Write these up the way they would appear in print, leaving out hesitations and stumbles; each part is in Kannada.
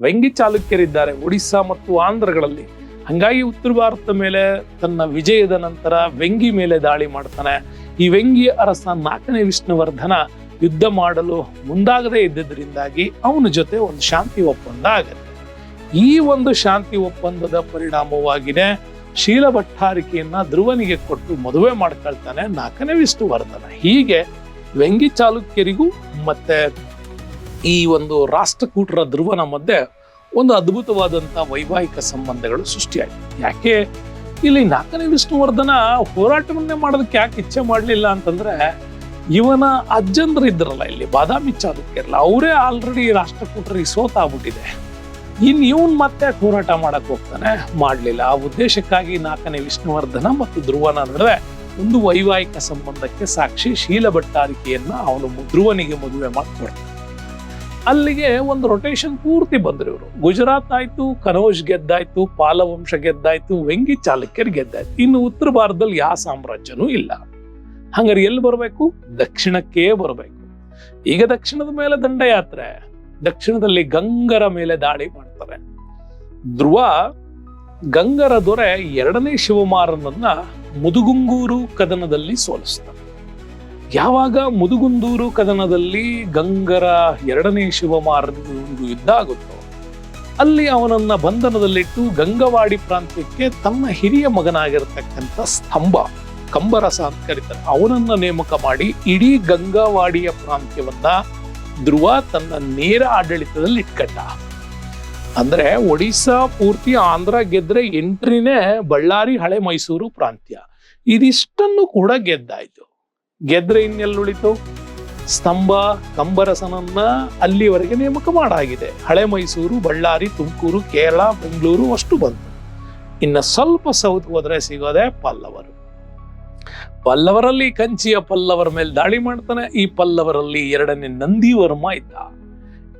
ವೆಂಗಿ ಚಾಲುಕ್ಯರಿದ್ದಾರೆ ಒಡಿಸ್ಸಾ ಮತ್ತು ಆಂಧ್ರಗಳಲ್ಲಿ. ಹಂಗಾಗಿ ಉತ್ತರ ಭಾರತದ ಮೇಲೆ ತನ್ನ ವಿಜಯದ ನಂತರ ವೆಂಗಿ ಮೇಲೆ ದಾಳಿ ಮಾಡ್ತಾನೆ. ಈ ವೆಂಗಿ ಅರಸ 4ನೇ ವಿಷ್ಣುವರ್ಧನ ಯುದ್ಧ ಮಾಡಲು ಮುಂದಾಗದೇ ಇದ್ದದ್ರಿಂದಾಗಿ ಅವನ ಜೊತೆ ಒಂದು ಶಾಂತಿ ಒಪ್ಪಂದ ಆಗುತ್ತೆ. ಈ ಒಂದು ಶಾಂತಿ ಒಪ್ಪಂದದ ಪರಿಣಾಮವಾಗಿನೇ ಶೀಲಭಟ್ಟಾರಿಕೆಯನ್ನ ಧ್ರುವನಿಗೆ ಕೊಟ್ಟು ಮದುವೆ ಮಾಡ್ಕೊಳ್ತಾನೆ 4ನೇ ವಿಷ್ಣುವರ್ಧನ. ಹೀಗೆ ವೆಂಗಿ ಚಾಲುಕ್ಯರಿಗೂ ಮತ್ತೆ ಈ ಒಂದು ರಾಷ್ಟ್ರಕೂಟರ ಧ್ರುವನ ಮಧ್ಯೆ ಒಂದು ಅದ್ಭುತವಾದಂಥ ವೈವಾಹಿಕ ಸಂಬಂಧಗಳು ಸೃಷ್ಟಿಯಾಯಿತು. ಯಾಕೆ ಇಲ್ಲಿ 4ನೇ ವಿಷ್ಣುವರ್ಧನ ಹೋರಾಟವನ್ನೇ ಮಾಡೋದಕ್ಕೆ ಯಾಕೆ ಇಚ್ಛೆ ಮಾಡಲಿಲ್ಲ ಅಂತಂದ್ರೆ, ಇವನ ಅಜ್ಜಂದ್ರು ಇದ್ರಲ್ಲ ಇಲ್ಲಿ ಬಾದಾಮಿ ಚಾಲುಕ್ಯರಲ್ಲ, ಅವರೇ ಆಲ್ರೆಡಿ ರಾಷ್ಟ್ರಕೂಟರಿಗೆ ಸೋತಾಗ್ಬಿಟ್ಟಿದೆ. ಇವನ್ ಮತ್ತೆ ಹೋರಾಟ ಮಾಡಕ್ ಹೋಗ್ತಾನೆ, ಮಾಡ್ಲಿಲ್ಲ. ಆ ಉದ್ದೇಶಕ್ಕಾಗಿ 4ನೇ ವಿಷ್ಣುವರ್ಧನ ಮತ್ತು ಧ್ರುವನ ನಡುವೆ ಒಂದು ವೈವಾಹಿಕ ಸಂಬಂಧಕ್ಕೆ ಸಾಕ್ಷಿ ಶೀಲಭಟ್ಟಾರಿಕೆಯನ್ನ ಅವನು ಧ್ರುವನಿಗೆ ಮದುವೆ ಮಾಡಿಕೊಡ್ತಾನೆ. ಅಲ್ಲಿಗೆ ಒಂದು ರೊಟೇಷನ್ ಪೂರ್ತಿ ಬಂದ್ರು ಇವರು. ಗುಜರಾತ್ ಆಯ್ತು, ಕನೌಜ್ ಗೆದ್ದಾಯ್ತು, ಪಾಲವಂಶ ಗೆದ್ದಾಯ್ತು, ವೆಂಗಿ ಚಾಲುಕ್ಯರು ಗೆದ್ದಾಯ್ತು. ಇನ್ನು ಉತ್ತರ ಭಾರತದಲ್ಲಿ ಯಾವ ಸಾಮ್ರಾಜ್ಯನೂ ಇಲ್ಲ. ಹಂಗಾರೆ ಎಲ್ಲಿ ಬರಬೇಕು? ದಕ್ಷಿಣಕ್ಕೇ ಬರಬೇಕು. ಈಗ ದಕ್ಷಿಣದ ಮೇಲೆ ದಂಡಯಾತ್ರೆ. ದಕ್ಷಿಣದಲ್ಲಿ ಗಂಗರ ಮೇಲೆ ದಾಳಿ ಮಾಡ್ತಾರೆ. ಧ್ರುವ ಗಂಗರ ದೊರೆ 2ನೇ ಶಿವಮಾರನನ್ನ ಮುದುಗುಂಗೂರು ಕದನದಲ್ಲಿ ಸೋಲಿಸ್ತಾನೆ. ಯಾವಾಗ ಮುದುಗುಂದೂರು ಕದನದಲ್ಲಿ ಗಂಗರ 2ನೇ ಶಿವಮಾರದ ಒಂದು ಯುದ್ಧ ಆಗುತ್ತೋ, ಅಲ್ಲಿ ಅವನನ್ನ ಬಂಧನದಲ್ಲಿಟ್ಟು ಗಂಗವಾಡಿ ಪ್ರಾಂತ್ಯಕ್ಕೆ ತನ್ನ ಹಿರಿಯ ಮಗನಾಗಿರ್ತಕ್ಕಂಥ ಸ್ತಂಭ, ಕಂಬರಸ ಅಂತ ಕರೀತಾರೆ, ಅವನನ್ನ ನೇಮಕ ಮಾಡಿ ಇಡೀ ಗಂಗಾವಾಡಿಯ ಪ್ರಾಂತ್ಯವನ್ನ ಧ್ರುವ ತನ್ನ ನೇರ ಆಡಳಿತದಲ್ಲಿ ಇಟ್ಕಟ್ಟ. ಅಂದ್ರೆ ಒಡಿಸ್ಸಾ ಪೂರ್ತಿ ಆಂಧ್ರ ಗೆದ್ರೆ ಎಂಟ್ರಿನೇ ಬಳ್ಳಾರಿ, ಹಳೆ ಮೈಸೂರು ಪ್ರಾಂತ್ಯ. ಇದಿಷ್ಟನ್ನು ಕೂಡ ಗೆದ್ದಾಯ್ತು. ಗೆದ್ರೆ ಇನ್ನೆಲ್ಲುಳಿತು? ಸ್ತಂಭ, ಕಂಬರಸನನ್ನ ಅಲ್ಲಿವರೆಗೆ ನೇಮಕ ಮಾಡಾಗಿದೆ. ಹಳೆ ಮೈಸೂರು, ಬಳ್ಳಾರಿ, ತುಮಕೂರು, ಕೇರಳ, ಬೆಂಗಳೂರು ಅಷ್ಟು ಬಂತು. ಇನ್ನು ಸ್ವಲ್ಪ ಸೌತ್ ಹೋದ್ರೆ ಸಿಗೋದೆ ಪಲ್ಲವರು. ಪಲ್ಲವರಲ್ಲಿ ಕಂಚಿಯ ಪಲ್ಲವರ ಮೇಲೆ ದಾಳಿ ಮಾಡ್ತಾನೆ. ಈ ಪಲ್ಲವರಲ್ಲಿ 2ನೇ ನಂದಿವರ್ಮ ಇದ್ದ.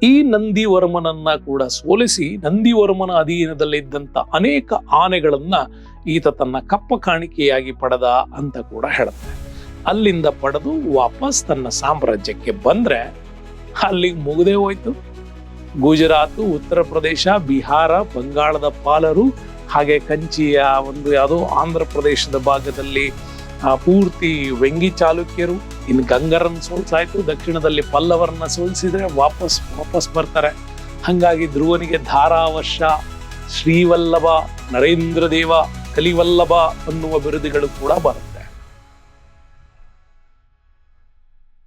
ಈ ನಂದಿವರ್ಮನನ್ನ ಕೂಡ ಸೋಲಿಸಿ ನಂದಿವರ್ಮನ ಅಧೀನದಲ್ಲಿದ್ದಂಥ ಅನೇಕ ಆನೆಗಳನ್ನ ಈತ ತನ್ನ ಕಪ್ಪ ಕಾಣಿಕೆಯಾಗಿ ಪಡೆದ ಅಂತ ಕೂಡ ಹೇಳ್ತಾರೆ. ಅಲ್ಲಿಂದ ಪಡೆದು ವಾಪಸ್ ತನ್ನ ಸಾಮ್ರಾಜ್ಯಕ್ಕೆ ಬಂದ್ರೆ ಅಲ್ಲಿಗೆ ಮುಗದೆ ಹೋಯ್ತು. ಗುಜರಾತ್, ಉತ್ತರ ಪ್ರದೇಶ, ಬಿಹಾರ, ಬಂಗಾಳದ ಪಾಲರು, ಹಾಗೆ ಕಂಚಿಯ ಒಂದು ಯಾವುದೋ ಆಂಧ್ರ ಪ್ರದೇಶದ ಭಾಗದಲ್ಲಿ ಪೂರ್ತಿ ವೆಂಗಿ ಚಾಲುಕ್ಯರು. ಇನ್ನು ಗಂಗರನ್ನ ಸೋಲ್ಸಾಯ್ತು. ದಕ್ಷಿಣದಲ್ಲಿ ಪಲ್ಲವರನ್ನ ಸೋಲಿಸಿದ್ರೆ ವಾಪಸ್ ಬರ್ತಾರೆ. ಹಂಗಾಗಿ ಧ್ರುವನಿಗೆ ಧಾರಾವರ್ಷ, ಶ್ರೀವಲ್ಲಭ, ನರೇಂದ್ರ ದೇವ, ಕಲಿವಲ್ಲಭ ಅನ್ನುವ ಬಿರುದುಗಳು ಕೂಡ ಬರುತ್ತೆ.